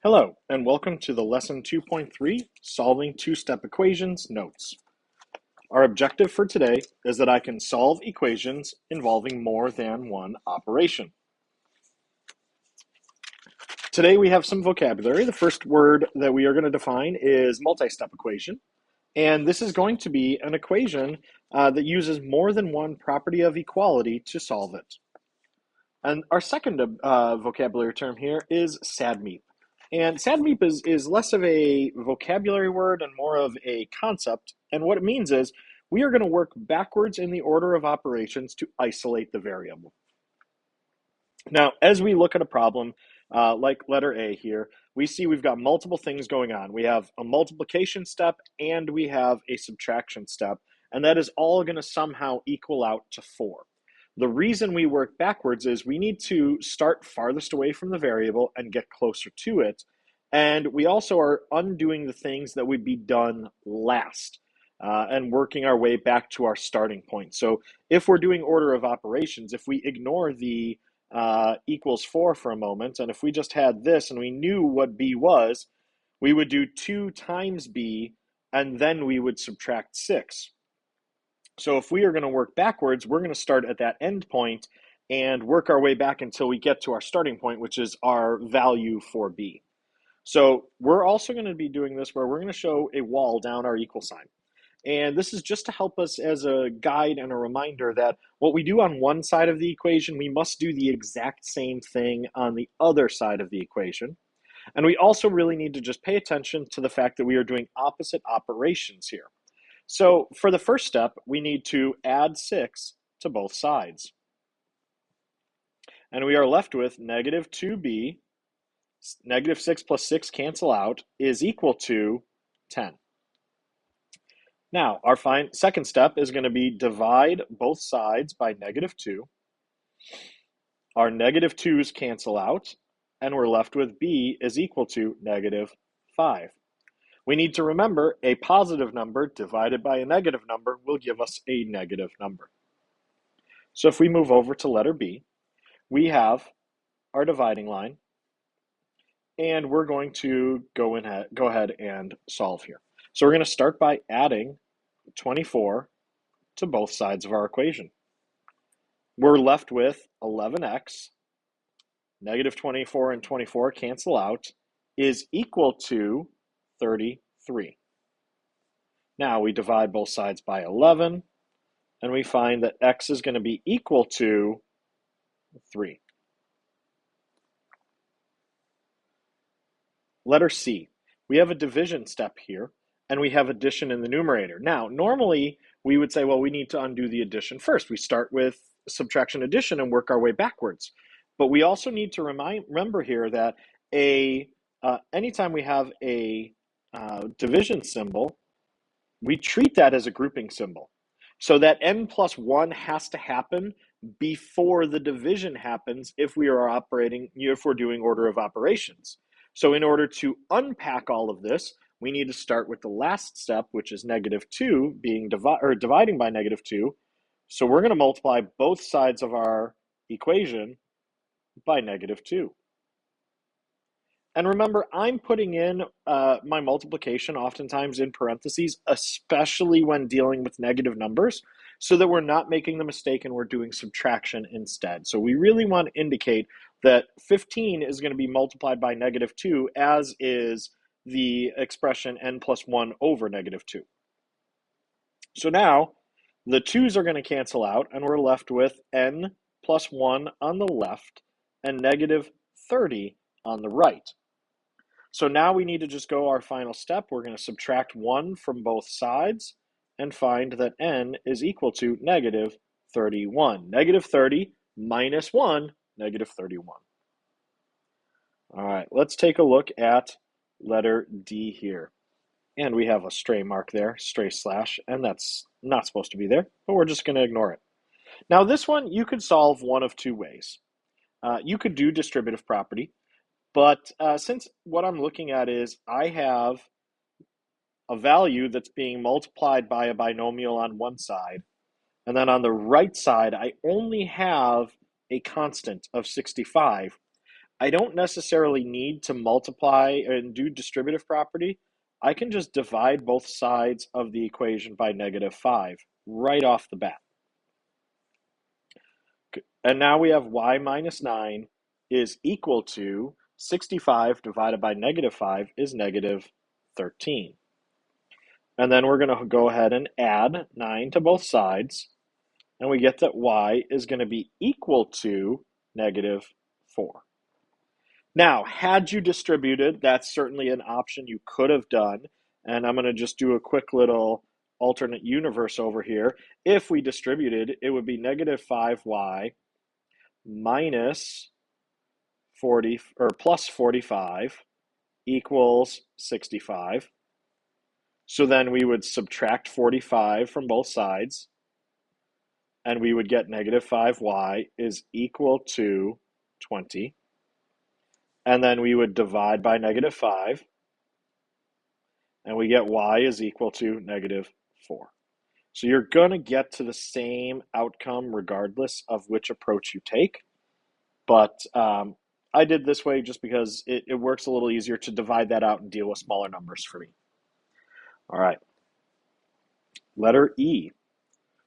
Hello, and welcome to the Lesson 2.3, Solving Two-Step Equations Notes. Our objective for today is that I can solve equations involving more than one operation. Today we have some vocabulary. The first word that we are going to define is multi-step equation, and this is going to be an equation that uses more than one property of equality to solve it. And our second vocabulary term here is SADMEP. And SADMEP is less of a vocabulary word and more of a concept. And what it means is we are going to work backwards in the order of operations to isolate the variable. Now, as we look at a problem like letter A here, we see we've got multiple things going on. We have a multiplication step and we have a subtraction step, and that is all going to somehow equal out to 4. The reason we work backwards is we need to start farthest away from the variable and get closer to it. And we also are undoing the things that would be done last and working our way back to our starting point. So if we're doing order of operations, if we ignore the equals 4 for a moment, and if we just had this and we knew what b was, we would do 2 times b and then we would subtract 6. So if we are going to work backwards, we're going to start at that end point and work our way back until we get to our starting point, which is our value for b. So we're also going to be doing this where we're going to show a wall down our equal sign. And this is just to help us as a guide and a reminder that what we do on one side of the equation, we must do the exact same thing on the other side of the equation. And we also really need to just pay attention to the fact that we are doing opposite operations here. So for the first step, we need to add 6 to both sides. And we are left with negative 2b, negative 6 plus 6 cancel out, is equal to 10. Now, our second step is going to be divide both sides by negative 2. Our negative 2's cancel out, and we're left with b is equal to negative 5. We need to remember a positive number divided by a negative number will give us a negative number. So if we move over to letter B, we have our dividing line, and we're going to go ahead and solve here. So we're going to start by adding 24 to both sides of our equation. We're left with 11x, negative 24 and 24 cancel out, is equal to 33. Now we divide both sides by 11, and we find that x is going to be equal to 3. Letter C, we have a division step here, and we have addition in the numerator. Now, normally we would say, well, we need to undo the addition first. We start with subtraction addition and work our way backwards. But we also need to remember here that anytime we have a division symbol, we treat that as a grouping symbol. So that n plus 1 has to happen before the division happens if we're doing order of operations. So in order to unpack all of this, we need to start with the last step, which is negative 2 dividing by negative 2. So we're going to multiply both sides of our equation by negative 2. And remember, I'm putting in my multiplication oftentimes in parentheses, especially when dealing with negative numbers, so that we're not making the mistake and we're doing subtraction instead. So we really want to indicate that 15 is going to be multiplied by negative 2, as is the expression n plus 1 over negative 2. So now the 2's are going to cancel out, and we're left with n plus 1 on the left and negative 30 on the right. So now we need to just go our final step. We're going to subtract 1 from both sides and find that n is equal to negative 31. Negative 30 minus 1, negative 31. All right, let's take a look at letter D here. And we have a stray mark there, stray slash, and that's not supposed to be there, but we're just going to ignore it. Now this one, you could solve one of two ways. You could do distributive property, but since what I'm looking at is I have a value that's being multiplied by a binomial on one side, and then on the right side, I only have a constant of 65. I don't necessarily need to multiply and do distributive property. I can just divide both sides of the equation by -5 right off the bat. And now we have y minus 9 is equal to 65 divided by -5 is -13. And then we're going to go ahead and add 9 to both sides. And we get that y is going to be equal to -4. Now, had you distributed, that's certainly an option you could have done. And I'm going to just do a quick little alternate universe over here. If we distributed, it would be -5y minus 40 or plus 45 equals 65. So then we would subtract 45 from both sides, and we would get -5y is equal to 20. And then we would divide by -5, and we get y is equal to -4. So you're going to get to the same outcome regardless of which approach you take. But I did this way just because it works a little easier to divide that out and deal with smaller numbers for me. All right. Letter E.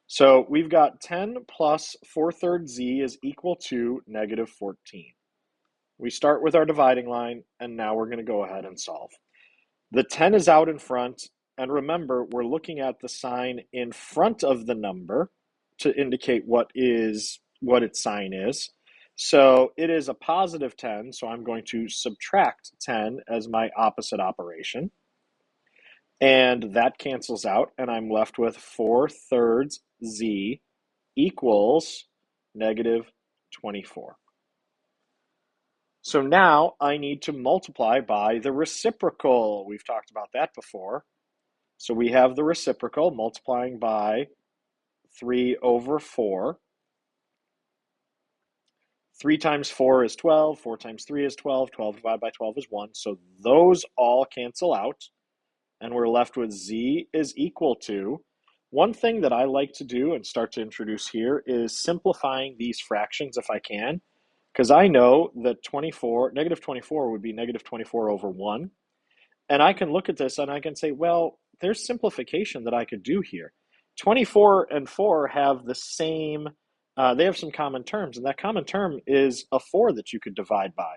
So we've got 10 plus 4/3 z is equal to -14. We start with our dividing line, and now we're going to go ahead and solve. The 10 is out in front, and remember, we're looking at the sign in front of the number to indicate what its sign is. So it is a positive 10, so I'm going to subtract 10 as my opposite operation. And that cancels out, and I'm left with 4/3 z equals -24. So now I need to multiply by the reciprocal. We've talked about that before. So we have the reciprocal multiplying by 3/4. 3 times 4 is 12. 4 times 3 is 12. 12 divided by 12 is 1. So those all cancel out. And we're left with z is equal to. One thing that I like to do and start to introduce here is simplifying these fractions if I can, because I know that -24 would be -24 over 1. And I can look at this and I can say, well, there's simplification that I could do here. 24 and 4 have the same, they have some common terms, and that common term is a 4 that you could divide by.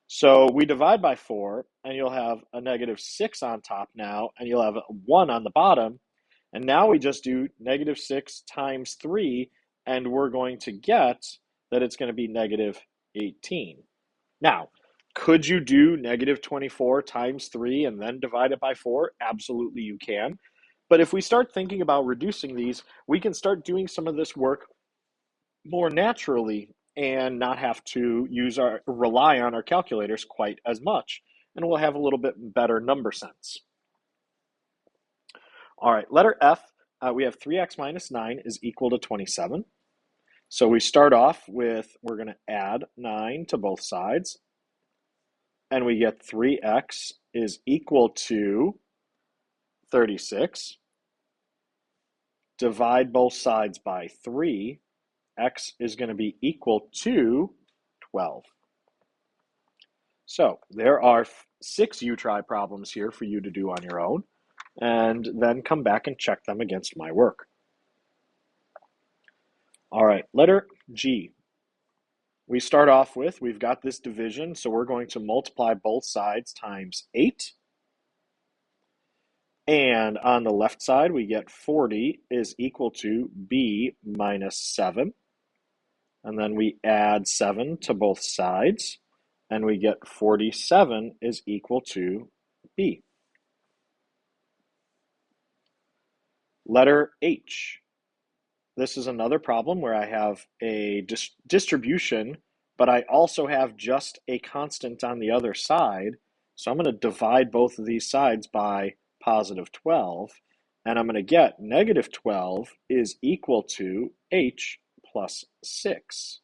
So we divide by 4, and you'll have a -6 on top now, and you'll have a 1 on the bottom. And now we just do -6 times 3, and we're going to get that it's going to be -18. Now, could you do -24 times 3 and then divide it by 4? Absolutely, you can. But if we start thinking about reducing these, we can start doing some of this work more naturally and not have to rely on our calculators quite as much. And we'll have a little bit better number sense. All right, letter F, we have 3x minus 9 is equal to 27. So we start off with, we're going to add 9 to both sides. And we get 3x is equal to 36. Divide both sides by 3. X is going to be equal to 12. So there are 6 U-try problems here for you to do on your own, and then come back and check them against my work. All right, letter G. We start off with, we've got this division, so we're going to multiply both sides times 8. And on the left side, we get 40 is equal to b minus 7. And then we add 7 to both sides, and we get 47 is equal to b. Letter H. This is another problem where I have a distribution, but I also have just a constant on the other side. So I'm going to divide both of these sides by positive 12, and I'm going to get -12 is equal to h plus 6.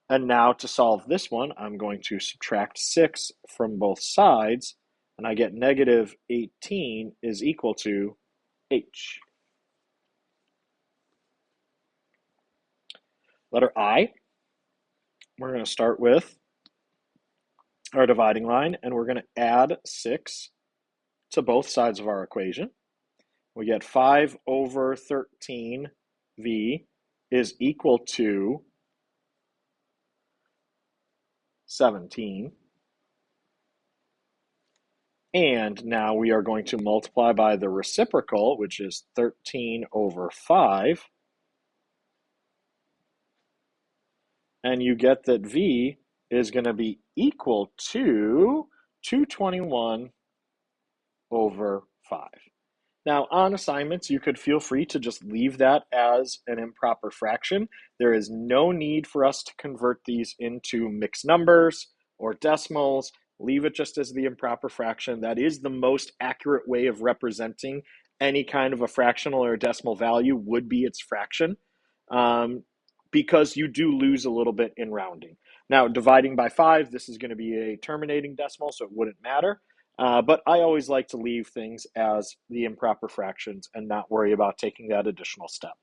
And now to solve this one, I'm going to subtract 6 from both sides, and I get -18 is equal to h. Letter I, we're going to start with our dividing line, and we're going to add 6 to both sides of our equation. We get 5 over 13v is equal to 17. And now we are going to multiply by the reciprocal, which is 13 over 5. And you get that v is going to be equal to 221 over 5. Now, on assignments, you could feel free to just leave that as an improper fraction. There is no need for us to convert these into mixed numbers or decimals. Leave it just as the improper fraction. That is the most accurate way of representing any kind of a fractional or a decimal value would be its fraction, because you do lose a little bit in rounding. Now, dividing by 5, this is going to be a terminating decimal, so it wouldn't matter. But I always like to leave things as the improper fractions and not worry about taking that additional step.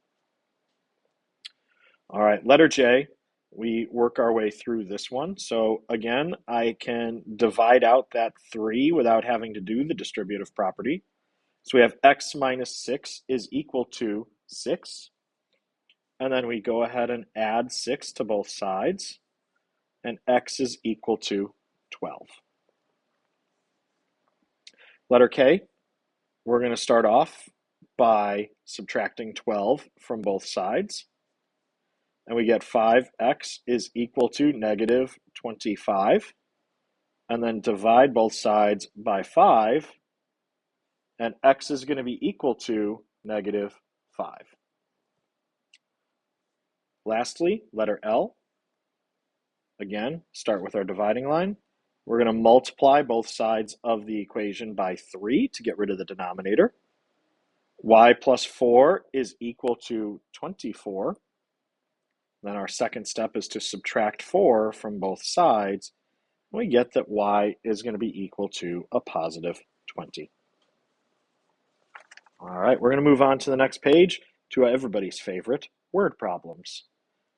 All right, letter J, we work our way through this one. So again, I can divide out that 3 without having to do the distributive property. So we have x minus 6 is equal to 6. And then we go ahead and add 6 to both sides. And x is equal to 12. Letter K, we're going to start off by subtracting 12 from both sides. And we get 5x is equal to negative 25. And then divide both sides by 5. And x is going to be equal to negative 5. Lastly, letter L. Again, start with our dividing line. We're going to multiply both sides of the equation by 3 to get rid of the denominator. Y plus 4 is equal to 24. Then our second step is to subtract 4 from both sides. We get that y is going to be equal to a positive 20. All right, we're going to move on to the next page to everybody's favorite, word problems.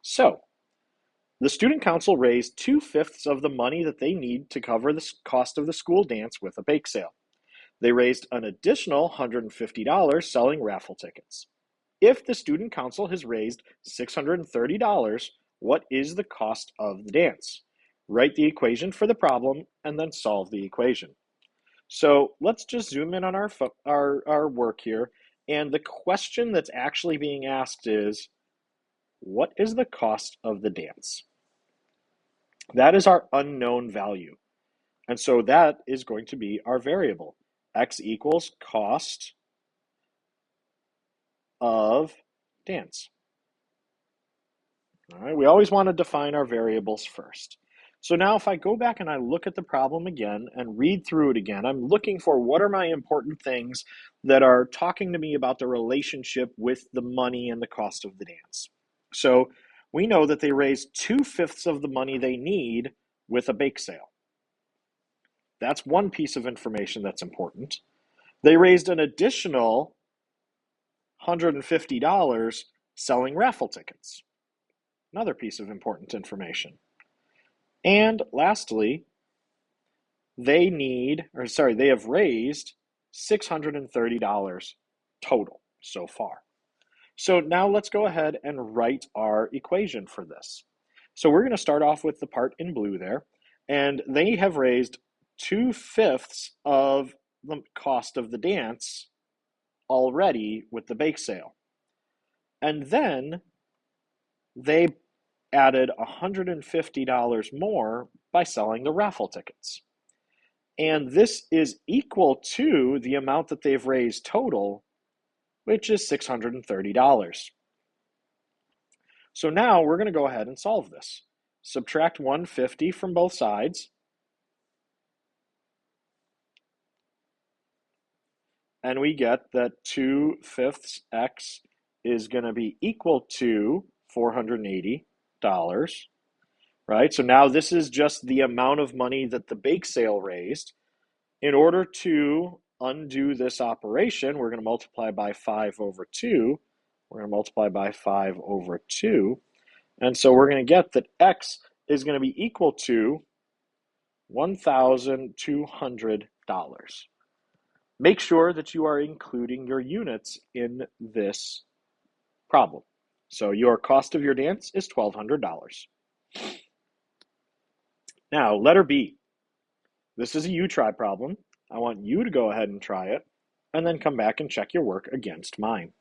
So, the student council raised 2/5 of the money that they need to cover the cost of the school dance with a bake sale. They raised an additional $150 selling raffle tickets. If the student council has raised $630, what is the cost of the dance? Write the equation for the problem and then solve the equation. So let's just zoom in on our work here. And the question that's actually being asked is, what is the cost of the dance? That is our unknown value. And so that is going to be our variable. X equals cost of dance. All right, we always want to define our variables first. So now if I go back and I look at the problem again and read through it again, I'm looking for what are my important things that are talking to me about the relationship with the money and the cost of the dance. So we know that they raised 2/5 of the money they need with a bake sale. That's one piece of information that's important. They raised an additional $150 selling raffle tickets. Another piece of important information. And lastly, they have raised $630 total so far. So now let's go ahead and write our equation for this. So we're going to start off with the part in blue there, and they have raised 2/5 of the cost of the dance already with the bake sale. And then they added $150 more by selling the raffle tickets. And this is equal to the amount that they've raised total, which is $630. So now we're going to go ahead and solve this. Subtract 150 from both sides. And we get that 2/5 x is going to be equal to $480, right? So now this is just the amount of money that the bake sale raised. In order to undo this operation, we're going to multiply by 5 over 2. We're going to multiply by 5 over 2. And so we're going to get that x is going to be equal to $1,200. Make sure that you are including your units in this problem. So your cost of your dance is $1,200. Now, letter B. This is a you try problem. I want you to go ahead and try it, and then come back and check your work against mine.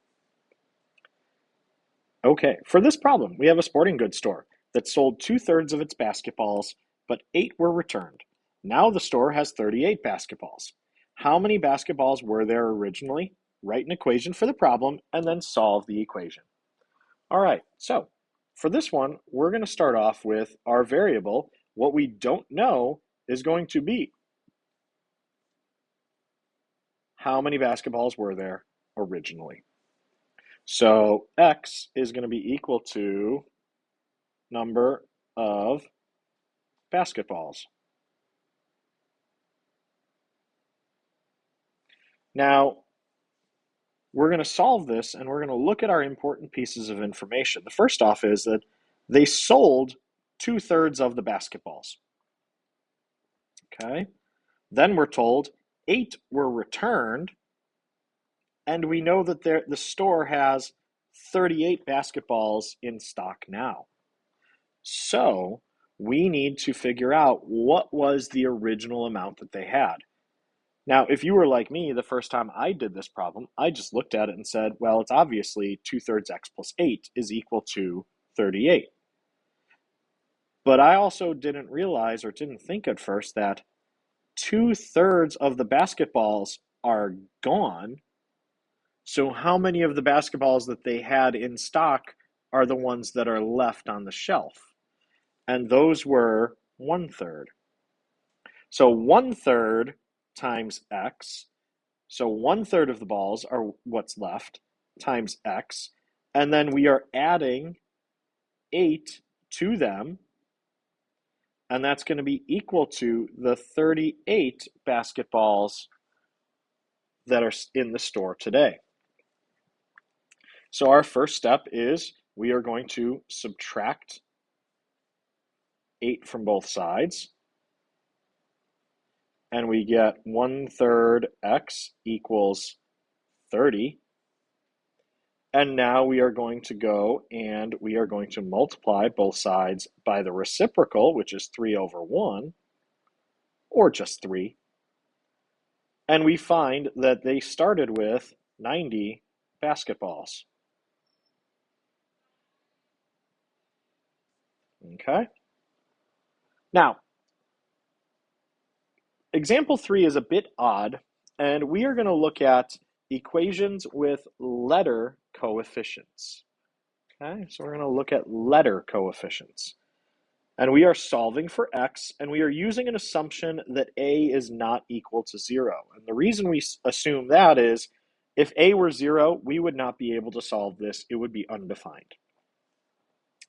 Okay, for this problem, we have a sporting goods store that sold 2/3 of its basketballs, but 8 were returned. Now the store has 38 basketballs. How many basketballs were there originally? Write an equation for the problem and then solve the equation. All right, so for this one, we're going to start off with our variable. What we don't know is going to be how many basketballs were there originally. So x is going to be equal to number of basketballs. Now, we're going to solve this and we're going to look at our important pieces of information. The first off is that they sold 2/3 of the basketballs. Okay. Then we're told 8 were returned, and we know that the store has 38 basketballs in stock now. So we need to figure out what was the original amount that they had. Now, if you were like me, the first time I did this problem, I just looked at it and said, well, it's obviously 2/3 x plus 8 is equal to 38. But I also didn't realize or didn't think at first that 2/3 of the basketballs are gone. So how many of the basketballs that they had in stock are the ones that are left on the shelf? And those were 1/3. So 1/3 times x. So 1/3 of the balls are what's left times x. And then we are adding 8 to them. And that's going to be equal to the 38 basketballs that are in the store today. So our first step is we are going to subtract 8 from both sides. And we get 1/3 x equals 30. And now we are going to go and we are going to multiply both sides by the reciprocal, which is 3/1, or just 3. And we find that they started with 90 basketballs. Okay? Now, example 3 is a bit odd, and we are going to look at equations with letter coefficients. Okay, so we're going to look at letter coefficients. And we are solving for x, and we are using an assumption that a is not equal to 0. And the reason we assume that is if a were 0, we would not be able to solve this. It would be undefined.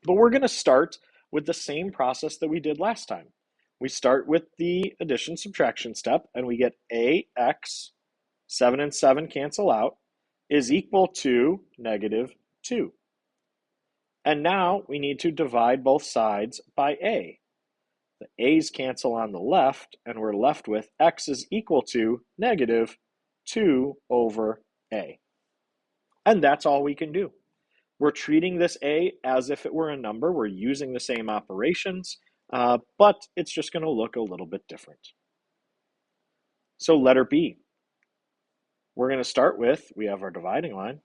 But we're going to start with the same process that we did last time. We start with the addition subtraction step, and we get ax, 7 and 7 cancel out, is equal to -2. And now we need to divide both sides by a. The a's cancel on the left, and we're left with x is equal to -2 over a. And that's all we can do. We're treating this a as if it were a number. We're using the same operations, but it's just going to look a little bit different. So letter B. We're going to start with, we have our dividing line,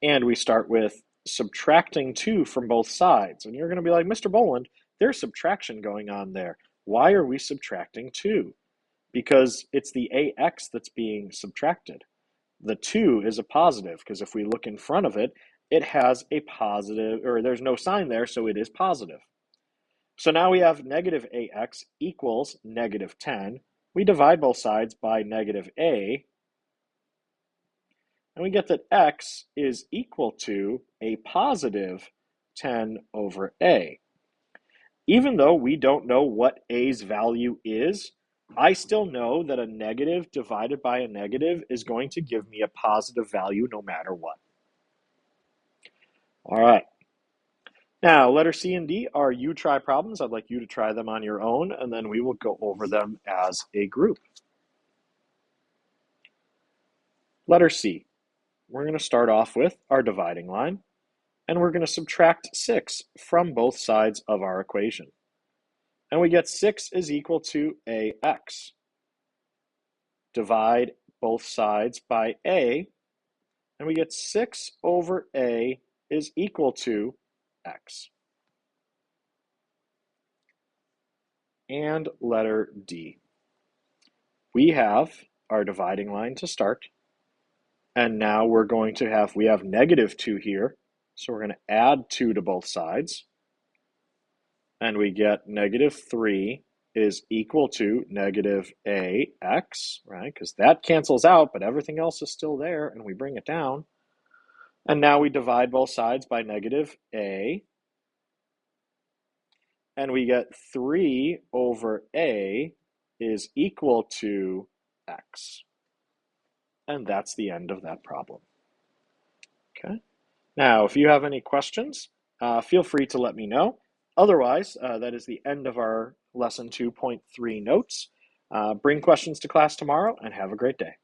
and we start with subtracting 2 from both sides. And you're going to be like, Mr. Boland, there's subtraction going on there. Why are we subtracting 2? Because it's the ax that's being subtracted. The 2 is a positive, because if we look in front of it, it has a positive, or there's no sign there, so it is positive. So now we have -ax equals -10. We divide both sides by -a, and we get that x is equal to a positive 10 over a. Even though we don't know what a's value is, I still know that a negative divided by a negative is going to give me a positive value no matter what. All right. Now, letter C and D are you try problems. I'd like you to try them on your own, and then we will go over them as a group. Letter C, we're going to start off with our dividing line, and we're going to subtract 6 from both sides of our equation. And we get 6 is equal to ax. Divide both sides by a, and we get 6 over a is equal to x. And letter D. We have our dividing line to start, and now we're going to have, we have negative 2 here, so we're going to add 2 to both sides, and we get negative 3 is equal to negative ax, right? Because that cancels out, but everything else is still there, and we bring it down. And now we divide both sides by negative a, and we get 3 over a is equal to x. And that's the end of that problem. Okay. Now, if you have any questions, feel free to let me know. Otherwise, that is the end of our lesson 2.3 notes. Bring questions to class tomorrow and have a great day.